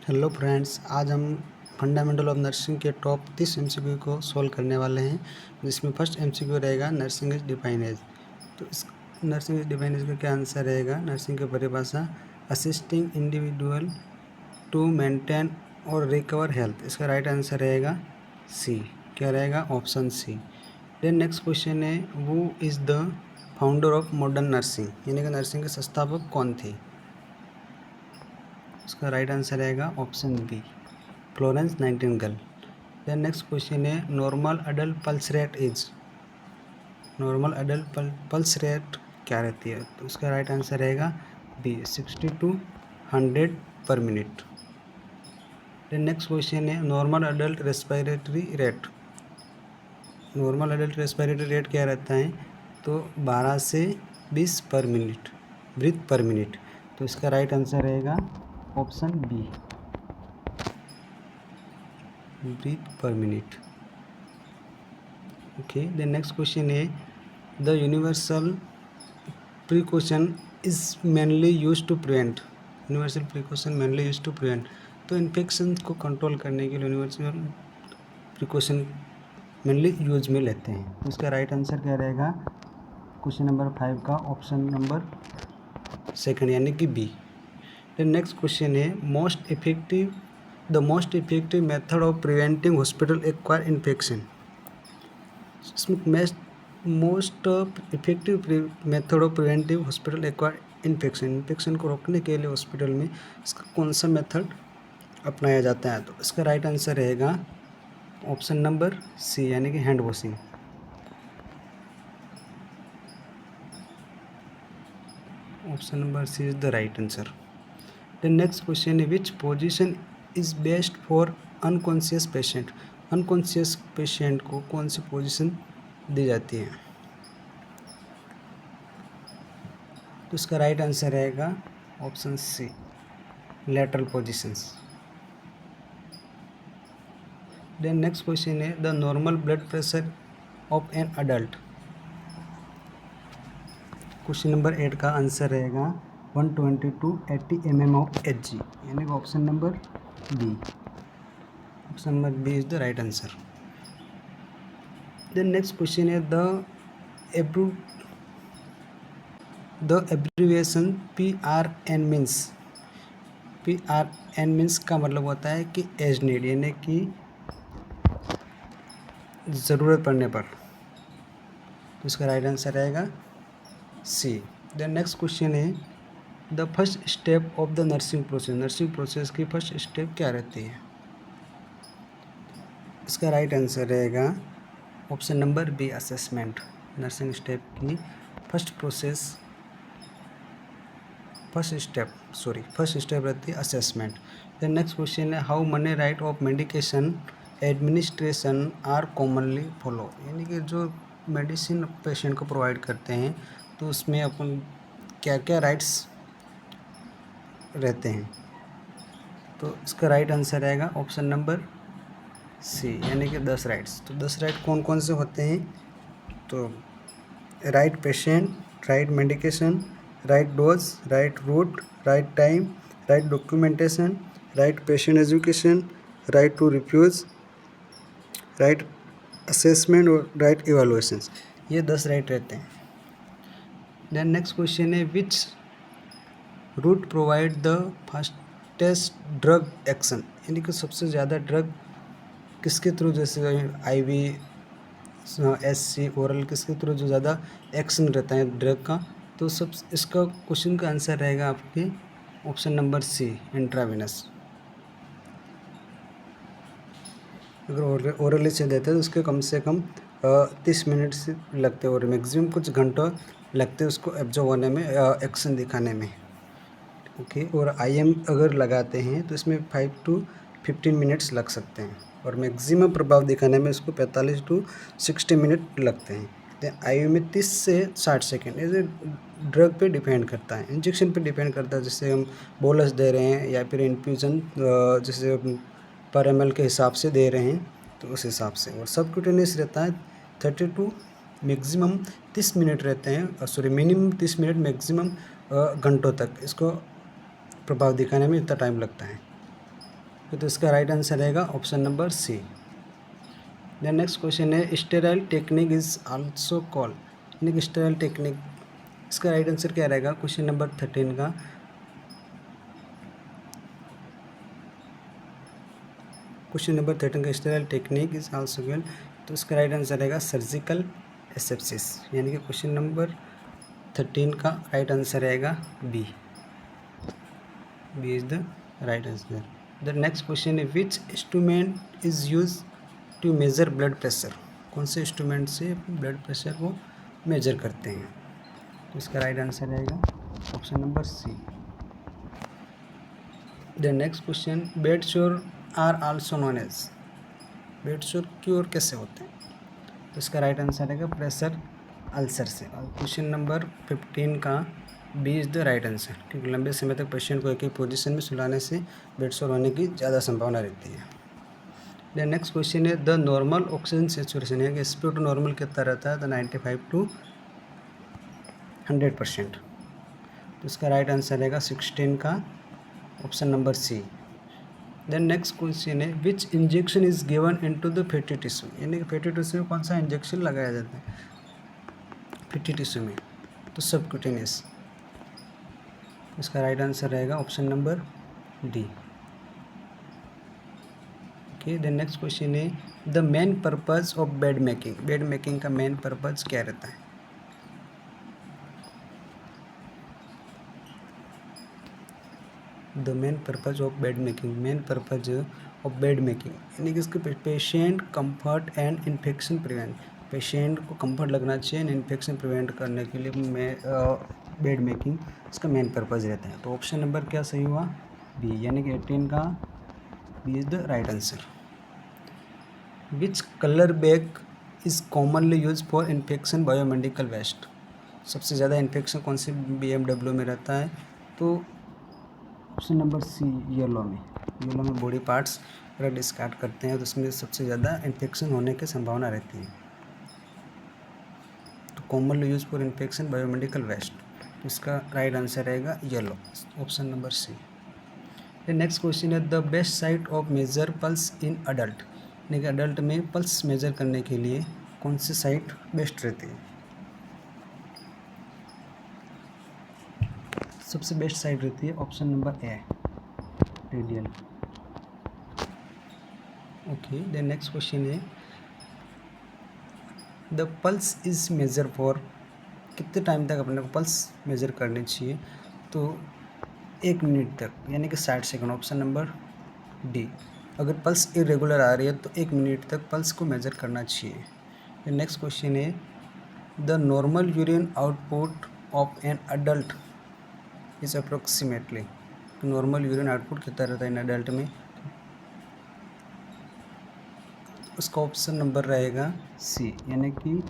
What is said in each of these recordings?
Hello friends, आज हम fundamental of nursing के टॉप 30 एमसीक्यू को सॉल्व करने वाले हैं, जिसमें फर्स्ट एमसीक्यू रहेगा नर्सिंग इज डिफाइंड एज। तो इस नर्सिंग इज डिफाइंड एज का क्या आंसर रहेगा? नर्सिंग की परिभाषा असिस्टिंग इंडिविजुअल टू मेंटेन और रिकवर हेल्थ। इसका राइट आंसर रहेगा सी। क्या रहेगा? Option C. Then next question है, वो is the founder of modern nursing, यानी कि नर्सिंग के संस्थापक कौन थे? इसका राइट आंसर रहेगा option B, Florence Nightingale. Then next question है, normal adult pulse rate is, normal adult pulse rate क्या रहती है? तो उसका राइट आंसर रहेगा बी, 60 to 100 पर मिनट। देन नेक्स्ट क्वेश्चन है, normal adult respiratory rate, normal adult respiratory rate क्या रहता है? तो 12 से 20 पर मिनट ब्रीथ पर मिनट। तो इसका राइट आंसर रहेगा ऑप्शन बी, ब्रीथ पर minute. Okay, the next question है, the universal precaution is mainly use to prevent, universal precaution mainly use to prevent. तो इन्फेक्शन को कंट्रोल करने के लिए यूनिवर्सल प्रिकॉशन मेनली यूज में लेते हैं। तो इसका राइट आंसर क्या रहेगा? क्वेश्चन नंबर 5 का ऑप्शन नंबर सेकंड, यानी कि बी। द नेक्स्ट क्वेश्चन है, the most effective method of preventing hospital acquire infection. इसमें most effective method of preventive hospital acquire infection को रोकने के लिए हॉस्पिटल में इसका कौन सा मेथड अपनाया जाता है? तो इसका राइट आंसर रहेगा ऑप्शन नंबर सी, यानी कि hand washing. Option number C is the right answer. The next question है, which position is best for unconscious patient, unconscious patient को कौन सी पोजीशन दी जाती है? तो इसका राइट आंसर रहेगा option C, lateral positions. Then next question है, the normal blood pressure of an adult. Question number 8 का आंसर रहेगा 120 to 80 mm ऑफ Hg, यानी कि option number B, option number B is the right answer. Then next question है, the abbreviation PRN means, PRN means का मतलब होता है कि एज नीड, यानी कि ज़रूरत पड़ने पर। तो इसका राइट आंसर रहेगा सी। देन नेक्स्ट क्वेश्चन है, the first step of the nursing process, nursing process की फर्स्ट स्टेप क्या रहती है? इसका राइट आंसर रहेगा option number B, assessment. Nursing step की फर्स्ट स्टेप रहती है असेसमेंट। देन नेक्स्ट क्वेश्चन है, how many right of medication administration are commonly follow, यानी कि जो मेडिसिन पेशेंट को प्रोवाइड करते हैं तो उसमें अपन क्या क्या राइट्स रहते हैं? तो इसका राइट आंसर रहेगा ऑप्शन नंबर सी, यानी कि 10 राइट्स। तो 10 राइट कौन कौन से होते हैं? तो right patient, right medication, right dose, right route, right time, right documentation, right patient education, right to refuse, right assessment और राइट इवैल्यूएशंस। ये 10 राइट रहते हैं। देन नेक्स्ट क्वेश्चन है, which route provide the fastest drug action, यानी कि सबसे ज़्यादा drug किसके थ्रू, जैसे IV, SC, ओरल, किसके थ्रू जो ज़्यादा एक्शन रहता है ड्रग का? तो सब इसका क्वेश्चन का आंसर रहेगा आपके ऑप्शन नंबर सी, इंट्रावेनस। अगर ओरली से देते हैं तो उसके कम से कम 30 मिनट से लगते हैं और मैक्सिमम कुछ घंटों लगते हैं उसको एब्जॉर्ब होने में, एक्शन दिखाने में। ओके, और IM अगर लगाते हैं तो इसमें 5 to 15 मिनट्स लग सकते हैं और मैक्सिमम प्रभाव दिखाने में इसको 45 to 60 मिनट लगते हैं। तो IV में 30 से 60 सेकेंड, ऐसे ड्रग पे डिपेंड करता है, इंजेक्शन पे डिपेंड करता है। जैसे हम बोलस दे रहे हैं या फिर इन्फ्यूज़न जैसे पर ml के हिसाब से दे रहे हैं तो उस हिसाब से। और सबक्यूटेनियस रहता है 30 to मैक्सिमम 30 मिनट रहते हैं, सॉरी मिनिमम 30 मिनट, मैक्सिमम घंटों तक इसको प्रभाव दिखाने में इतना टाइम लगता है। तो इसका राइट आंसर रहेगा option number C. Then next question है sterile technique is also called, यानी कि स्टेराइल टेक्निक, इसका राइट आंसर क्या रहेगा क्वेश्चन नंबर 13 का। क्वेश्चन नंबर 13 का sterile technique is also called, तो इसका राइट आंसर रहेगा सर्जिकल एसेप्सिस, यानी कि क्वेश्चन नंबर 13 का राइट आंसर रहेगा B. B is the right answer. The next question है which instrument is use to measure blood pressure, कौन से इंस्ट्रूमेंट से ब्लड प्रेशर को मेजर करते हैं, तो इसका राइट आंसर रहेगा option number C. The next question bed sore are also known as, bed sore cure कैसे होते हैं, तो इसका राइट आंसर रहेगा प्रेशर अल्सर से। और क्वेश्चन नंबर 15 का B is the right answer, क्योंकि लंबे समय तक पेशेंट को एक ही पोजीशन में सुलाने से बेड शोर होने की ज़्यादा संभावना रहती है। द नेक्स्ट क्वेश्चन है द नॉर्मल ऑक्सीजन सेचुरेशन है कि एसपीओ टू नॉर्मल कितना रहता है, तो 95 to 100%, तो इसका राइट आंसर रहेगा 16 का option number C. Then next question है which injection is given into the fatty tissue, यानी कि फैटी टिश्यू में कौन सा इंजेक्शन लगाया जाता है फैटी टिश्यू में, तो सबक्यूटेनियस, इसका राइट आंसर रहेगा option number D. Okay, then next question है the main purpose of bed making, bed making का मेन पर्पज क्या रहता है, the main purpose of bed making, main purpose of bed making, यानी कि इसके patient comfort and infection prevent, patient को comfort लगना चाहिए, इन्फेक्शन प्रिवेंट करने के लिए बेड मेकिंग इसका मेन पर्पज रहता है। तो ऑप्शन नंबर क्या सही हुआ बी, यानी कि 18 का B is the right answer. Which colour bag is commonly use for infection biomedical waste, सबसे ज़्यादा इन्फेक्शन कौन सी BMW में रहता है, तो ऑप्शन नंबर सी येलो में, येलो में बॉडी पार्ट्स अगर डिस्कार्ड करते हैं तो उसमें सबसे ज़्यादा इन्फेक्शन होने की संभावना रहती है। तो commonly use for infection biomedical waste, तो इसका राइट आंसर रहेगा yellow, option number C. Next question है the best site of measure pulse in adult, यानी कि अडल्ट में पल्स मेजर करने के लिए कौन सी साइट बेस्ट रहती है, सबसे बेस्ट साइट रहती है option number A radial. Okay, then next question है the pulse is measure for, कितने टाइम तक अपने को पल्स मेजर करनी चाहिए, तो 1 मिनट तक, यानी कि 60 सेकंड, ऑप्शन नंबर डी। अगर पल्स इरेगुलर आ रही है तो 1 मिनट तक पल्स को मेजर करना चाहिए। नेक्स्ट क्वेश्चन है the normal urine output of an adult is approximately, normal urine output कितना रहता है इन अडल्ट में, उसका ऑप्शन नंबर रहेगा सी, यानी कि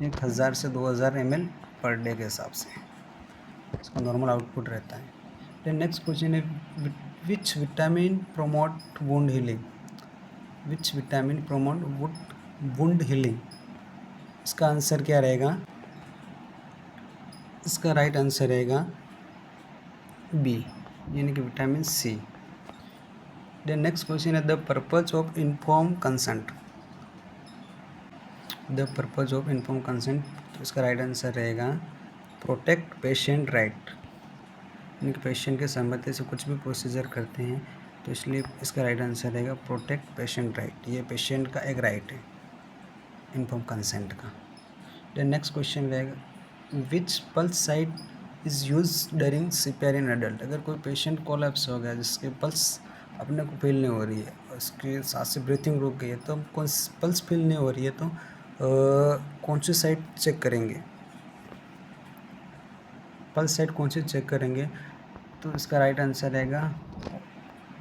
1000 से 2000 ml पर डे के हिसाब से इसका नॉर्मल आउटपुट रहता है। देन नेक्स्ट क्वेश्चन है which vitamin promote wound healing, which vitamin promote wound healing, इसका आंसर क्या रहेगा, इसका राइट आंसर रहेगा बी, यानी कि vitamin C. Then next question है the purpose of inform consent, the purpose of inform consent, तो इसका राइट आंसर रहेगा प्रोटेक्ट पेशेंट राइट, यानी कि पेशेंट के सहमति से कुछ भी प्रोसीजर करते हैं तो इसलिए इसका राइट आंसर रहेगा प्रोटेक्ट पेशेंट राइट, ये पेशेंट का एक राइट है इन्फॉर्म कंसेंट का। देन नेक्स्ट क्वेश्चन रहेगा which pulse site is use during CPR in adult, अगर कोई पेशेंट कोलैप्स हो गया जिसके पल्स अपने को फील नहीं हो रही है, उसकी सांस से ब्रीथिंग रुक गई है, तो कौन पल्स फील नहीं हो रही है तो कौन सी साइट चेक करेंगे, पल्स साइट कौन सी चेक करेंगे, तो इसका राइट आंसर रहेगा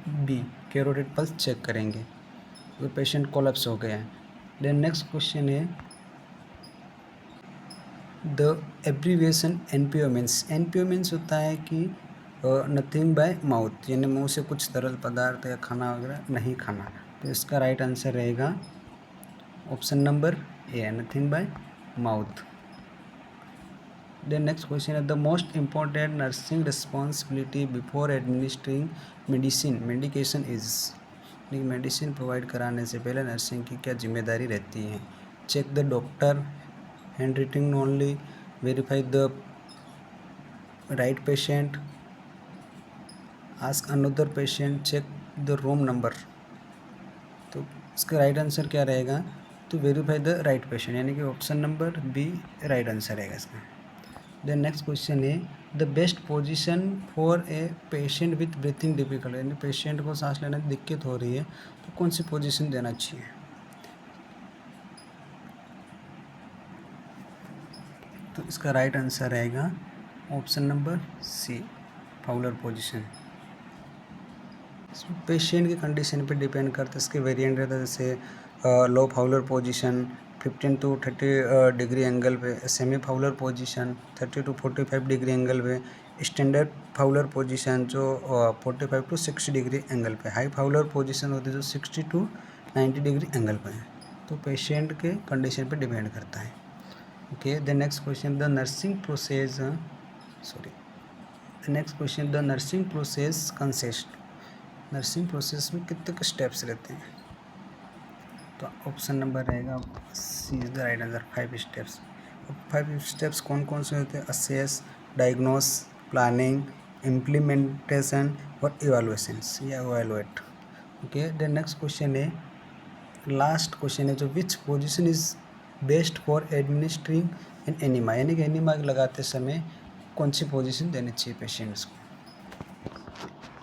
बी, कैरोटिड पल्स चेक करेंगे, तो पेशेंट कोलैप्स हो गया है। देन नेक्स्ट क्वेश्चन है the abbreviation NPO means, NPO means होता है कि नथिंग बाय माउथ, यानी मुंह से कुछ तरल पदार्थ या खाना वगैरह नहीं खाना, तो इसका राइट आंसर रहेगा option number A, nothing by mouth. Then next question है the most important nursing responsibility before administering medication is, यानी मेडिसिन प्रोवाइड कराने से पहले नर्सिंग की क्या जिम्मेदारी रहती है? Check the doctor hand writing only, verify the right patient, ask another patient, check the room number. तो इसका राइट आंसर क्या रहेगा? तो वेरीफाई द राइट पेशेंट, यानी कि option number B right answer रहेगा इसका। देन नेक्स्ट क्वेश्चन है the best position for a patient with breathing difficult, यानी पेशेंट को सांस लेने में दिक्कत हो रही है तो कौन सी पोजीशन देना चाहिए? तो इसका राइट आंसर रहेगा option number C, Fowler position. Patient की कंडीशन पे डिपेंड करता है, इसके वेरिएंट रहता है जैसे low Fowler position 15 to 30 degree angle पे, semi Fowler position 30 to 45 degree angle पे, स्टैंडर्ड फाउलर पोजीशन जो 45 to 60 डिग्री एंगल पे, हाई फाउलर पोजीशन होती है जो 60 to 90 डिग्री एंगल पे है। तो पेशेंट के कंडीशन पे डिपेंड करता है। Okay, the next question the nursing process the nursing process consist, nursing process में कितने स्टेप्स रहते हैं? तो ऑप्शन नंबर रहेगा C is the right answer, 5 steps. 5 steps कौन कौन से होते हैं? असेस, डायग्नोस, प्लानिंग, इम्प्लीमेंटेशन और इवैल्यूएशंस या evaluate. Okay, the next question है, लास्ट क्वेश्चन है जो which position is best for administering in enema, यानी कि एनिमा लगाते समय कौन सी पोजीशन देनी चाहिए पेशेंट्स को?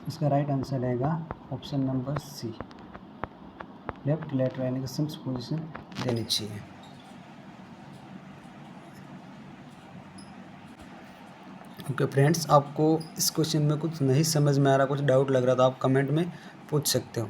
इसका राइट आंसर रहेगा option number C, left lateral, यानी कि सिम्स पोजीशन देनी चाहिए। ओके फ्रेंड्स, आपको इस क्वेश्चन में कुछ नहीं समझ में आ रहा, कुछ डाउट लग रहा था, आप कमेंट में पूछ सकते हो।